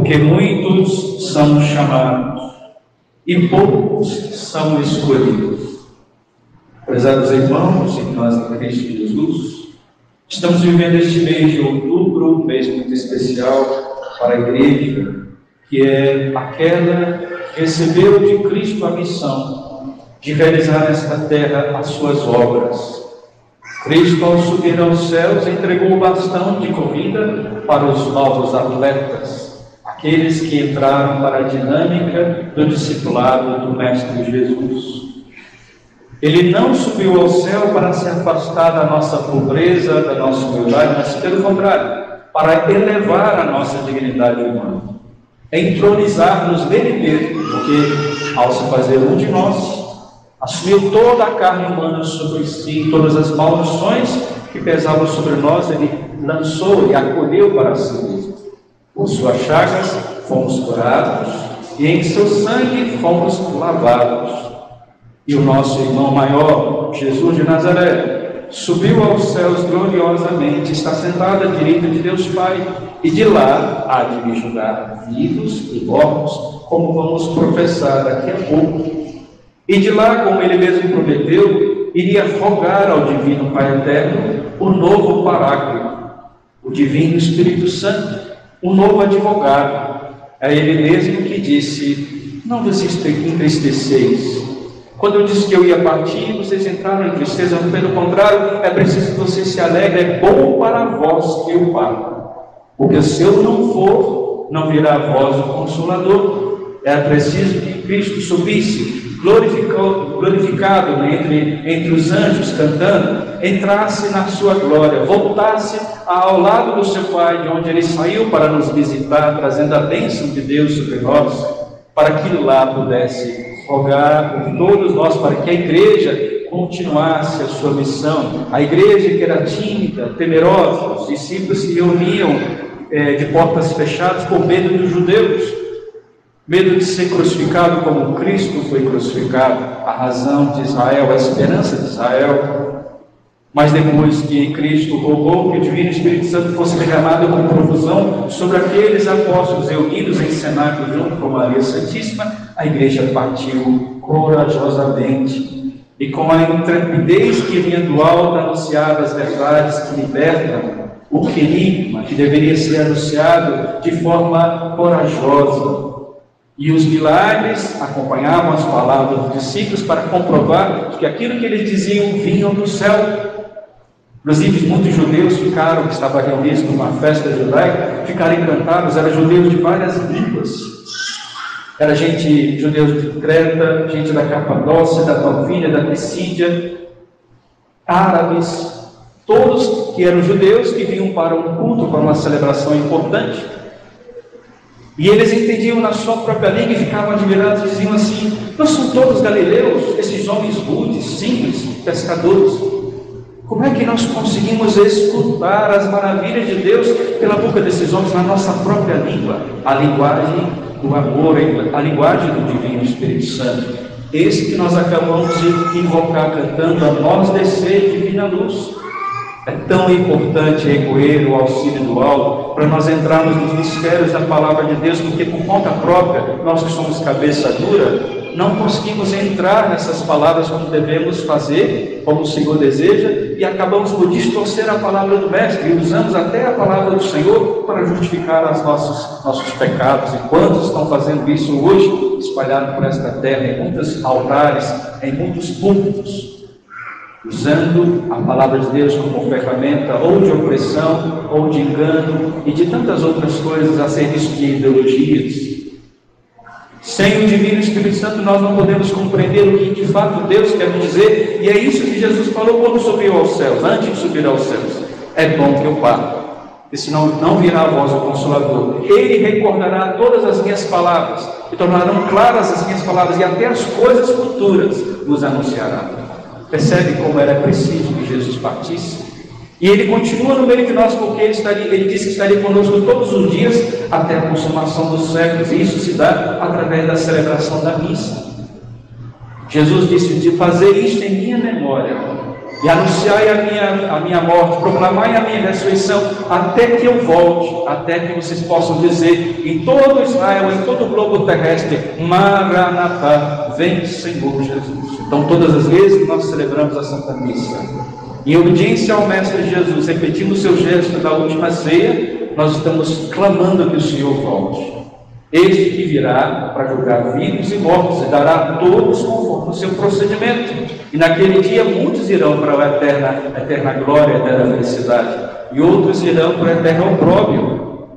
Porque muitos são chamados e poucos são escolhidos. Prezados irmãos e irmãs em Cristo Jesus, estamos vivendo este mês de outubro, um mês muito especial para a Igreja, que é aquela que recebeu de Cristo a missão de realizar nesta terra as suas obras. Cristo, ao subir aos céus, entregou o bastão de corrida para os novos atletas, aqueles que entraram para a dinâmica do discipulado do Mestre Jesus. Ele não subiu ao céu para se afastar da nossa pobreza, da nossa humildade, mas pelo contrário, para elevar a nossa dignidade humana, entronizar-nos nele mesmo, porque ao se fazer um de nós, assumiu toda a carne humana sobre si, todas as maldições que pesavam sobre nós, ele lançou e acolheu para si mesmo. Por suas chagas fomos curados e em seu sangue fomos lavados. E o nosso irmão maior, Jesus de Nazaré, subiu aos céus gloriosamente, está sentado à direita de Deus Pai, e de lá há de me julgar vivos e mortos, como vamos professar daqui a pouco. E de lá, como ele mesmo prometeu, iria rogar ao Divino Pai Eterno o novo Paráclito, o Divino Espírito Santo, um novo advogado. É ele mesmo que disse: não vos entristeceis. Quando eu disse que eu ia partir, vocês entraram em tristeza. Pelo contrário, é preciso que vocês se alegrem. É bom para vós que eu parto, porque se eu não for, não virá a vós o Consolador. É preciso que Cristo subisse glorificado entre os anjos cantando, entrasse na sua glória, voltasse ao lado do seu Pai, de onde ele saiu para nos visitar, trazendo a bênção de Deus sobre nós, para que lá pudesse rogar por todos nós, para que a igreja continuasse a sua missão. A igreja que era tímida, temerosa, os discípulos se reuniam de portas fechadas por medo dos judeus, medo de ser crucificado como Cristo foi crucificado, a razão de Israel, a esperança de Israel. Mas depois que Cristo rogou que o Divino Espírito Santo fosse derramado com profusão sobre aqueles apóstolos reunidos em cenáculo junto com Maria Santíssima, a igreja partiu corajosamente e com a intrepidez que vinha do alto anunciava as verdades que libertam o querigma, que deveria ser anunciado de forma corajosa. E os milagres acompanhavam as palavras dos discípulos para comprovar que aquilo que eles diziam vinham do céu. Inclusive, muitos judeus que estavam reunidos numa festa judaica, ficaram encantados. Eram judeus de várias línguas. Era judeus de Creta, gente da Capadócia, da Panfilha, da Pisídia, árabes, todos que eram judeus que vinham para um culto, para uma celebração importante. E eles entendiam na sua própria língua e ficavam admirados e diziam assim: não são todos galileus, esses homens rudes, simples, pescadores? Como é que nós conseguimos escutar as maravilhas de Deus pela boca desses homens na nossa própria língua? A linguagem do amor, a linguagem do Divino Espírito Santo. Esse que nós acabamos de invocar cantando: a nós descer divina luz. É tão importante recorrer ao auxílio do alto para nós entrarmos nos mistérios da palavra de Deus, porque por conta própria, nós que somos cabeça dura, não conseguimos entrar nessas palavras como devemos fazer, como o Senhor deseja, e acabamos por distorcer a palavra do Mestre, e usamos até a palavra do Senhor para justificar os nossos pecados. E quantos estão fazendo isso hoje, espalhados por esta terra, em muitos altares, em muitos púlpitos, usando a palavra de Deus como ferramenta ou de opressão, ou de engano, e de tantas outras coisas a serviço de ideologias. Sem o Divino Espírito Santo nós não podemos compreender o que de fato Deus quer nos dizer, e é isso que Jesus falou quando subiu aos céus, antes de subir aos céus: é bom que eu parta, porque senão não virá a voz do Consolador. Ele recordará todas as minhas palavras, e tornarão claras as minhas palavras, e até as coisas futuras vos anunciará. Percebe como era preciso que Jesus partisse? E ele continua no meio de nós, porque ele disse que estaria conosco todos os dias até a consumação dos séculos, e isso se dá através da celebração da missa. Jesus disse: de fazer isto em minha memória. e anunciai a minha morte, proclamai a minha ressurreição, até que eu volte, até que vocês possam dizer em todo Israel, em todo o globo terrestre, Maranatá, vem Senhor Jesus. Então todas as vezes que nós celebramos a Santa Missa, em obediência ao Mestre Jesus, repetindo o seu gesto da última ceia, nós estamos clamando que o Senhor volte. Este que virá para julgar vivos e mortos e dará a todos conforme o seu procedimento. E naquele dia muitos irão para a eterna glória, a eterna felicidade, e outros irão para o eterno opróbrio,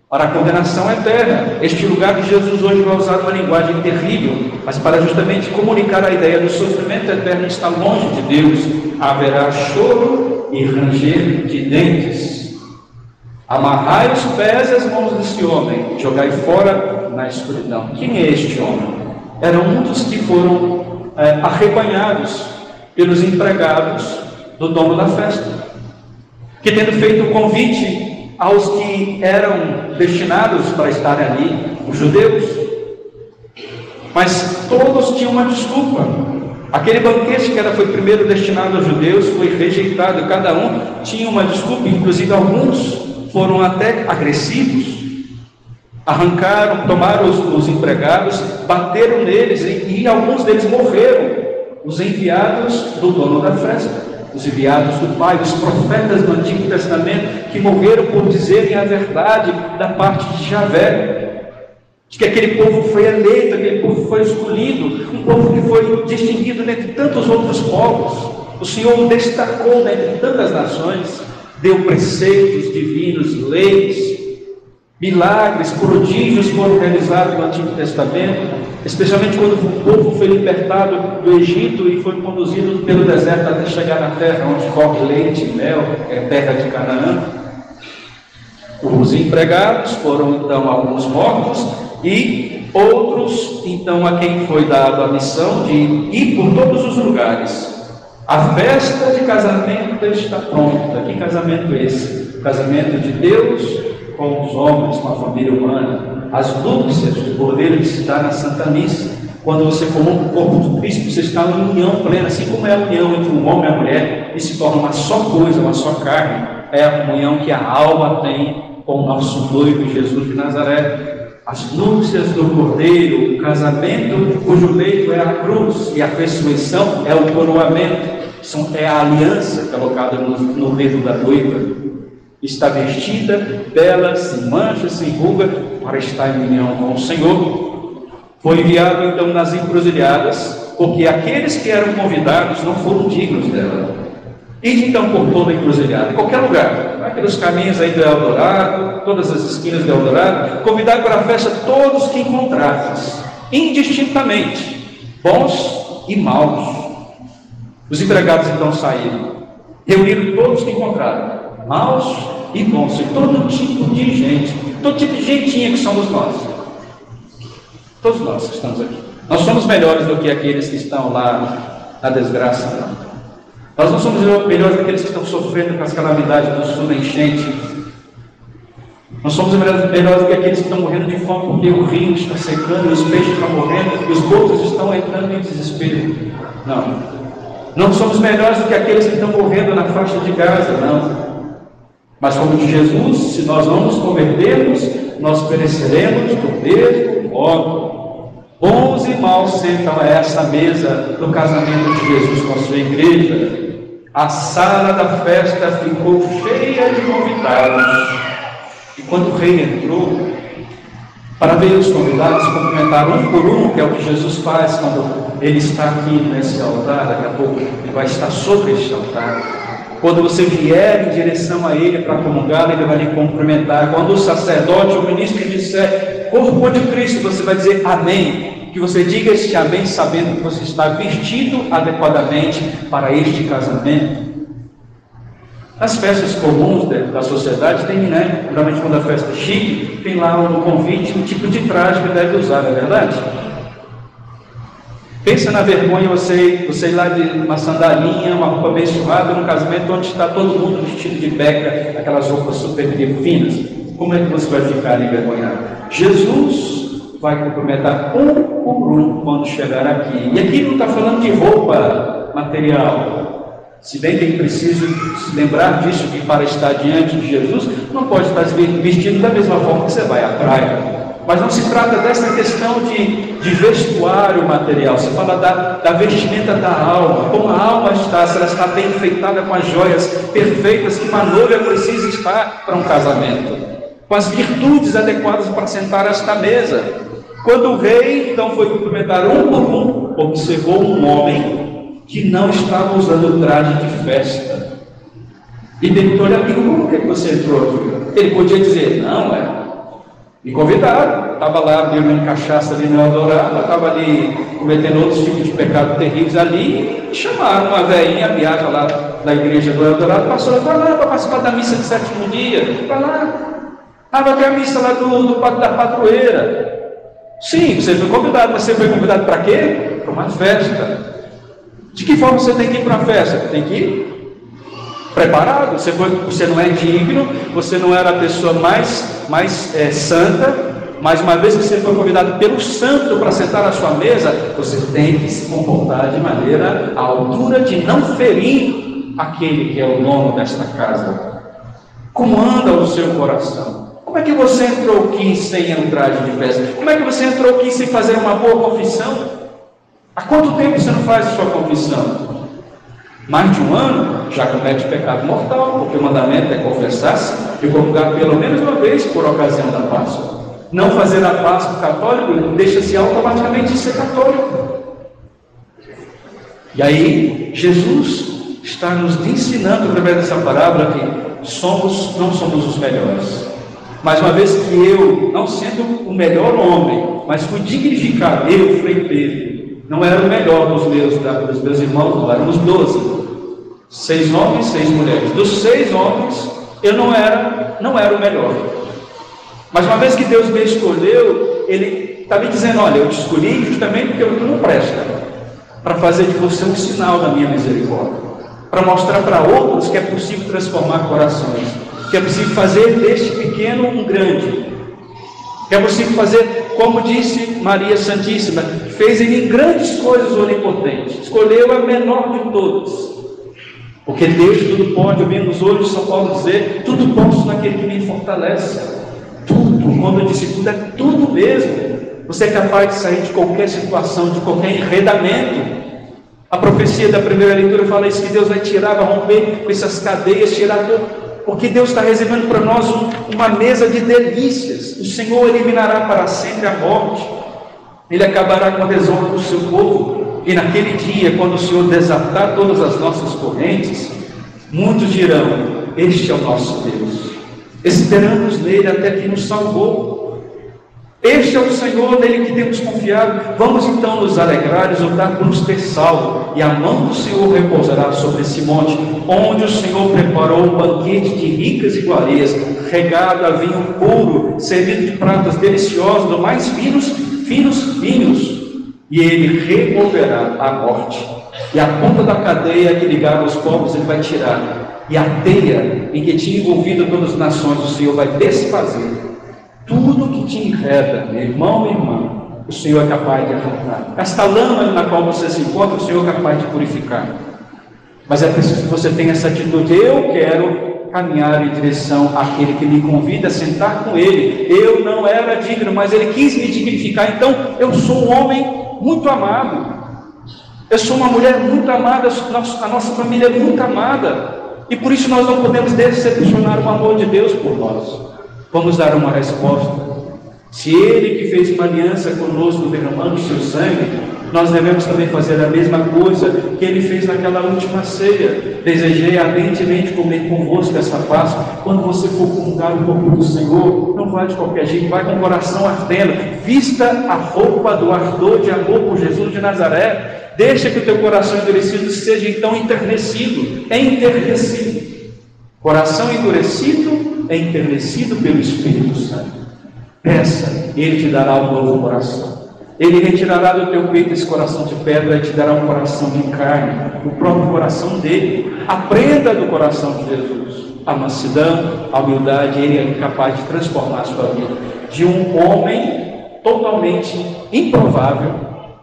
para a condenação eterna. Este lugar que Jesus hoje vai usar uma linguagem terrível, mas para justamente comunicar a ideia do sofrimento eterno está longe de Deus. Haverá choro e ranger de dentes. Amarrai os pés e as mãos desse homem, jogai fora na escuridão. Quem é este homem? Eram um dos que foram arrebanhados pelos empregados do dono da festa, que tendo feito o convite aos que eram destinados para estarem ali, os judeus, mas todos tinham uma desculpa. Aquele banquete que foi primeiro destinado aos judeus foi rejeitado, cada um tinha uma desculpa, inclusive alguns foram até agressivos, arrancaram, tomaram os empregados, bateram neles e alguns deles morreram, os enviados do dono da festa, os enviados do Pai, os profetas do Antigo Testamento, que morreram por dizerem a verdade da parte de Javé, de que aquele povo foi eleito, aquele povo foi escolhido, um povo que foi distinguido dentre tantos outros povos. O Senhor o destacou dentre tantas nações, deu preceitos divinos, leis, milagres, prodígios foram realizados no Antigo Testamento, especialmente quando o povo foi libertado do Egito e foi conduzido pelo deserto até chegar na terra onde corre leite e mel, é a terra de Canaã. Os empregados foram então alguns mortos e outros então a quem foi dado a missão de ir por todos os lugares. A festa de casamento está pronta. Que casamento é esse? O casamento de Deus com os homens, com a família humana. As núpcias do Cordeiro que se dá na Santa Missa. Quando você comunga o corpo do Cristo, você está em união plena, assim como é a união entre um homem e a mulher, e se torna uma só coisa, uma só carne. É a comunhão que a alma tem com o nosso noivo Jesus de Nazaré. As núpcias do Cordeiro, o casamento cujo leito é a cruz, e a ressurreição é o coroamento. É a aliança colocada no dedo da noiva. Está vestida, bela, sem mancha, sem ruga, para estar em união com o Senhor. Foi enviado então nas encruzilhadas, porque aqueles que eram convidados não foram dignos dela. Ide então por toda a encruzilhada, em qualquer lugar, aqueles caminhos aí do Eldorado, todas as esquinas do Eldorado, convidar para a festa todos que encontrasses, indistintamente, bons e maus. Os empregados então saíram, reuniram todos que encontraram, maus e bons, e todo tipo de gente, todo tipo de gentinha que somos nós. Todos nós que estamos aqui. Nós somos melhores do que aqueles que estão lá na desgraça, não. Nós não somos melhores do que aqueles que estão sofrendo com as calamidades do sul, da enchente. Nós somos melhores do que aqueles que estão morrendo de fome porque o rio está secando, os peixes estão morrendo e os botos estão entrando em desespero. Não. Não somos melhores do que aqueles que estão morrendo na faixa de Gaza, não. Mas como de Jesus, se nós não nos convertermos, nós pereceremos do mesmo modo. Bons e maus sentam a essa mesa do casamento de Jesus com a sua igreja. A sala da festa ficou cheia de convidados. E quando o rei entrou, para ver os convidados, cumprimentar um por um, que é o que Jesus faz quando ele está aqui nesse altar. Daqui a pouco ele vai estar sobre este altar. Quando você vier em direção a ele para comungar, ele vai lhe cumprimentar. Quando o sacerdote, o ministro disser corpo de Cristo, você vai dizer amém. Que você diga este amém sabendo que você está vestido adequadamente para este casamento. Nas festas comuns da sociedade tem, né? Geralmente quando a festa é chique, tem lá no convite um tipo de traje que deve usar, não é verdade? Pensa na vergonha você ir lá de uma sandalinha, uma roupa bem suada, num casamento onde está todo mundo vestido de beca, aquelas roupas super finas. Como é que você vai ficar envergonhado? Jesus vai cumprimentar um por um quando chegar aqui. E aqui não está falando de roupa material. Se bem que ele precisa se lembrar disso, que para estar diante de Jesus, não pode estar vestido da mesma forma que você vai à praia. Mas não se trata dessa questão de vestuário material. Se fala da vestimenta da alma. Como a alma está, se ela está bem enfeitada com as joias perfeitas que uma noiva precisa estar para um casamento, com as virtudes adequadas para sentar a esta mesa. Quando o rei então foi cumprimentar um por um, observou um homem que não estava usando traje de festa e perguntou-lhe: amigo, como que você entrou aqui? Ele podia dizer: não, me convidaram, estava lá bebendo cachaça ali no Eldorado, estava ali cometendo outros tipos de pecados terríveis ali, e chamaram uma velhinha, beata lá da igreja do Eldorado, passou, vai lá para participar da missa de sétimo dia, vai lá, vai ter a missa lá da padroeira. Sim, você foi convidado, mas você foi convidado para quê? Para uma festa. De que forma você tem que ir para uma festa? Tem que ir preparado. Você não é digno, você não era a pessoa mais santa, mas uma vez que você foi convidado pelo santo para sentar à sua mesa, você tem que se comportar de maneira à altura de não ferir aquele que é o dono desta casa. Como anda o seu coração? Como é que você entrou aqui sem entrar de festa? Como é que você entrou aqui sem fazer uma boa confissão? Há quanto tempo você não faz a sua confissão? Mais de um ano, já comete pecado mortal, porque o mandamento é confessar-se e comungar pelo menos uma vez por ocasião da Páscoa. Não fazer a Páscoa católico deixa-se automaticamente de ser católico. E aí, Jesus está nos ensinando através dessa parábola que não somos os melhores. Mas uma vez que eu, não sendo o melhor homem, mas fui dignificado, eu, Frei Pedro, não era o melhor dos meus irmãos, éramos 12. 6 homens, 6 mulheres. Dos 6 homens, eu não era o melhor. Mas uma vez que Deus me escolheu, Ele está me dizendo: olha, eu te escolhi justamente porque tu não presta, para fazer de você um sinal da minha misericórdia, para mostrar para outros que é possível transformar corações, que é possível fazer deste pequeno um grande, que é possível fazer, como disse Maria Santíssima, fez em grandes coisas o Onipotente, escolheu a menor de todas, porque Deus tudo pode. Ouvimos hoje São Paulo dizer: tudo posso naquele que me fortalece. Tudo, quando eu disse tudo, é tudo mesmo. Você é capaz de sair de qualquer situação, de qualquer enredamento. A profecia da primeira leitura fala isso, que Deus vai tirar, vai romper com essas cadeias, tirar tudo, porque Deus está reservando para nós uma mesa de delícias. O Senhor eliminará para sempre a morte, Ele acabará com a desonra do seu povo. E naquele dia, quando o Senhor desatar todas as nossas correntes, muitos dirão: este é o nosso Deus, esperamos nele até que nos salvou. Este é o Senhor, nele que temos confiado. Vamos então nos alegrar e exultar por nos ter salvo, e a mão do Senhor repousará sobre esse monte, onde o Senhor preparou um banquete de ricas iguarias, regado a vinho puro, servido de pratos deliciosos, do mais finos vinhos. E Ele removerá a morte, e a ponta da cadeia que ligava os povos Ele vai tirar, e a teia em que tinha envolvido todas as nações o Senhor vai desfazer. Tudo que te enreda, meu irmão e irmã, o Senhor é capaz de arrancar. Esta lama na qual você se encontra, o Senhor é capaz de purificar. Mas é preciso que você tenha essa atitude: eu quero caminhar em direção àquele que me convida a sentar com Ele. Eu não era digno, mas Ele quis me dignificar. Então eu sou um homem muito amado, eu sou uma mulher muito amada, a nossa família é muito amada, e por isso nós não podemos decepcionar o amor de Deus por nós. Vamos dar uma resposta. Se Ele que fez uma aliança conosco, derramando o seu sangue, nós devemos também fazer a mesma coisa que Ele fez naquela última ceia. Desejei ardentemente comer convosco essa Páscoa. Quando você for comungar o corpo do Senhor, não vai de qualquer jeito, vai com o coração ardendo. Vista a roupa do ardor de amor por Jesus de Nazaré. Deixa que o teu coração endurecido seja então enternecido. É enternecido. Coração endurecido é enternecido pelo Espírito Santo. Peça, Ele te dará um novo coração. Ele retirará do teu peito esse coração de pedra e te dará um coração de carne, o próprio coração dele. Aprenda do coração de Jesus a mansidão, a humildade. Ele é capaz de transformar a sua vida de um homem totalmente improvável,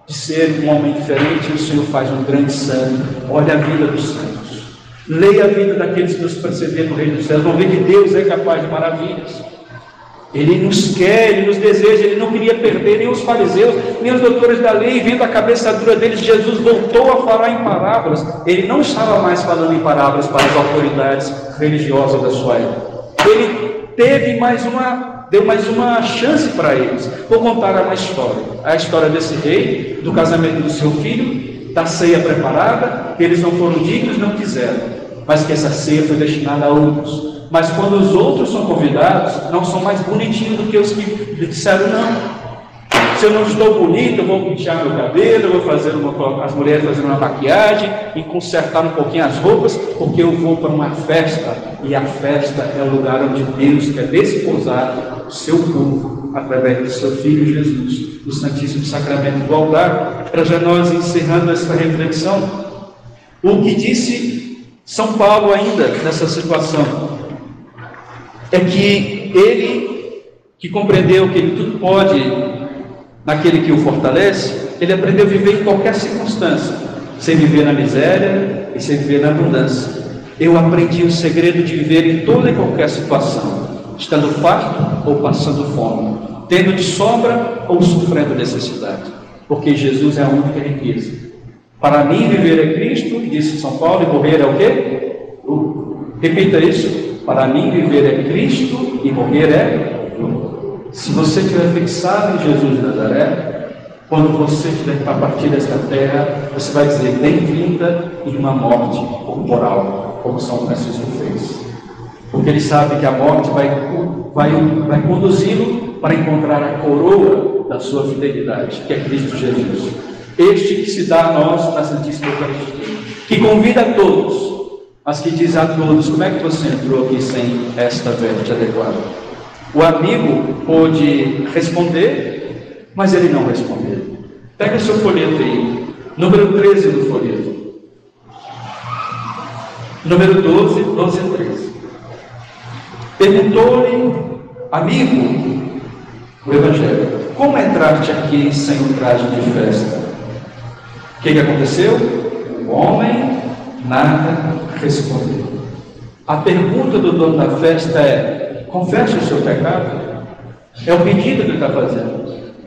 de ser um homem diferente. O Senhor faz um grande santo. Olha a vida dos santos. Leia a vida daqueles que nos precederam no reino dos céus, vão ver que Deus é capaz de maravilhas. Ele nos quer, Ele nos deseja, Ele não queria perder nem os fariseus, nem os doutores da lei. Vendo a cabeça dura deles, Jesus voltou a falar em parábolas. Ele não estava mais falando em parábolas para as autoridades religiosas da sua época. Ele deu mais uma chance para eles. Vou contar uma história. A história desse rei, do casamento do seu filho, da ceia preparada, que eles não foram dignos, não quiseram, mas que essa ceia foi destinada a outros. Mas quando os outros são convidados, não são mais bonitinhos do que os que disseram não. Se eu não estou bonito, eu vou pentear meu cabelo, eu vou fazer as mulheres fazendo uma maquiagem e consertar um pouquinho as roupas, porque eu vou para uma festa, e a festa é o lugar onde Deus quer desposar o seu povo, através do seu Filho Jesus, do Santíssimo Sacramento do altar. Para já nós encerrando esta reflexão, o que disse São Paulo ainda nessa situação, é que ele, que compreendeu que ele tudo pode naquele que o fortalece, ele aprendeu a viver em qualquer circunstância, sem viver na miséria e sem viver na abundância. Eu aprendi o segredo de viver em toda e qualquer situação, estando farto ou passando fome, tendo de sobra ou sofrendo necessidade, porque Jesus é a única riqueza. Para mim viver é Cristo, disse São Paulo, e morrer é o quê? Repita isso. Para mim viver é Cristo e morrer é lucro. Se você estiver fixado em Jesus de Nazaré, quando você estiver para partir desta terra, você vai dizer bem-vinda em uma morte corporal, como São Francisco fez. Porque ele sabe que a morte vai conduzi-lo para encontrar a coroa da sua fidelidade, que é Cristo Jesus. Este que se dá a nós na Santíssima Eucaristia, que convida a todos, mas que diz a todos: como é que você entrou aqui sem esta veste adequada? O amigo pôde responder, mas ele não respondeu. Pega seu folheto aí, número 13 do folheto. Número 12 e 13. Perguntou-lhe, amigo, o Evangelho: como entraste aqui sem um traje de festa? O que aconteceu? O homem nada respondeu. A pergunta do dono da festa é: confesse o seu pecado? É o pedido que ele está fazendo.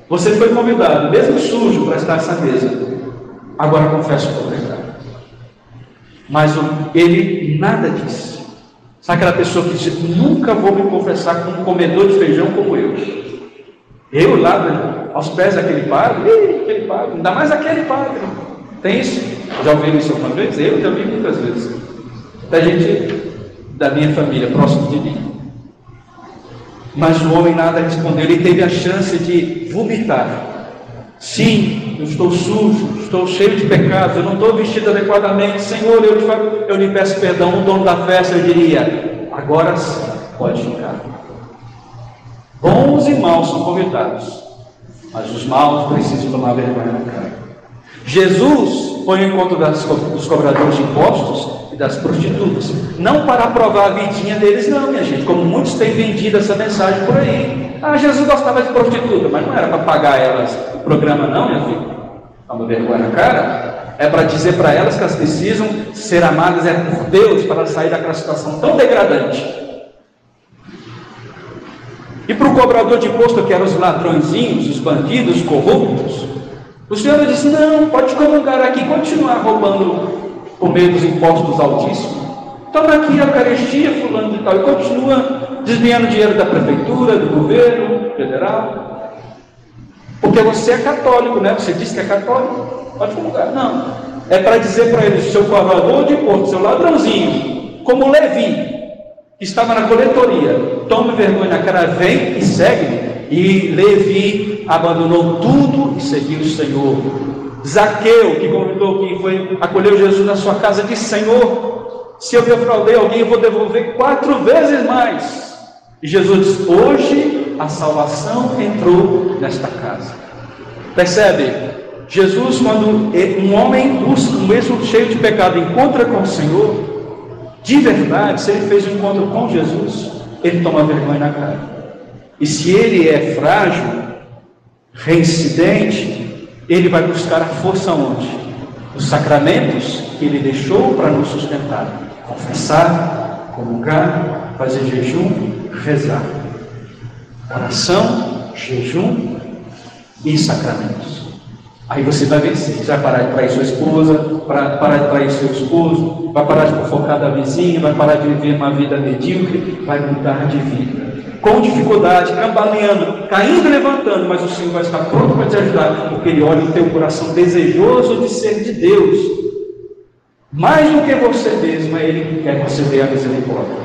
Você foi convidado, mesmo sujo, para estar nessa mesa. Agora confesse o seu pecado. Mas ele nada disse. Sabe aquela pessoa que diz: nunca vou me confessar com um comedor de feijão como eu? Eu lá aos pés daquele padre, aquele padre, ainda mais aquele padre. Tem isso? Já ouviram isso alguma vez? Eu já ouvi muitas vezes. Da gente da minha família, próximo de mim. Mas o homem nada respondeu. Ele teve a chance de vomitar. Sim, eu estou sujo, estou cheio de pecados, eu não estou vestido adequadamente. Senhor, eu lhe peço perdão. O dono da festa, eu diria: agora sim, pode ficar. Bons e maus são convidados, mas os maus precisam tomar vergonha na cara. Jesus foi ao encontro dos cobradores de impostos e das prostitutas, não para aprovar a vidinha deles, não, minha gente, como muitos têm vendido essa mensagem por aí. Jesus gostava de prostituta, mas não era para pagar elas o programa, não, minha filha. Toma vergonha na cara. É para dizer para elas que elas precisam ser amadas por Deus, para sair daquela situação tão degradante. E para o cobrador de imposto, que eram os ladrõezinhos, os bandidos, os corruptos, o Senhor disse: não, pode comungar aqui, continuar roubando por meio dos impostos altíssimos. Toma aqui a Eucaristia, fulano de tal, e continua desviando dinheiro da prefeitura, do governo federal. Porque você é católico, né? Você diz que é católico, pode comungar. Não, é para dizer para eles: seu cobrador de imposto, seu ladrãozinho, como Levi, que estava na coletoria, tome vergonha na cara, vem e segue-me. E Levi abandonou tudo e seguiu o Senhor. Zaqueu, que convidou, que foi acolheu Jesus na sua casa, disse: Senhor, se eu defraudei alguém, eu vou devolver 4 vezes mais. E Jesus disse: hoje a salvação entrou nesta casa. Percebe? Jesus, quando um homem busca, mesmo cheio de pecado, encontra com o Senhor, de verdade, se ele fez um encontro com Jesus, ele toma vergonha na cara. E se ele é frágil, reincidente, ele vai buscar a força onde? Os sacramentos que ele deixou para nos sustentar. confessar, comungar, fazer jejum, rezar. Oração, jejum e sacramentos. Aí você vai vencer. Você vai parar de trair sua esposa, parar de trair seu esposo, vai parar de fofocar da vizinha, vai parar de viver uma vida medíocre, vai mudar de vida. Com dificuldade, cambaleando, caindo e levantando, mas o Senhor vai estar pronto para te ajudar, porque Ele olha o teu coração desejoso de ser de Deus. Mais do que você mesmo, é Ele que quer que você dê a misericórdia.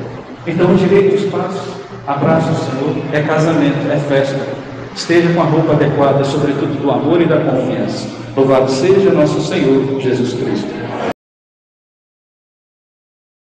Então, o direito dos passos, abraça o Senhor, é casamento, é festa. Esteja com a roupa adequada, sobretudo do amor e da confiança. Louvado seja nosso Senhor Jesus Cristo.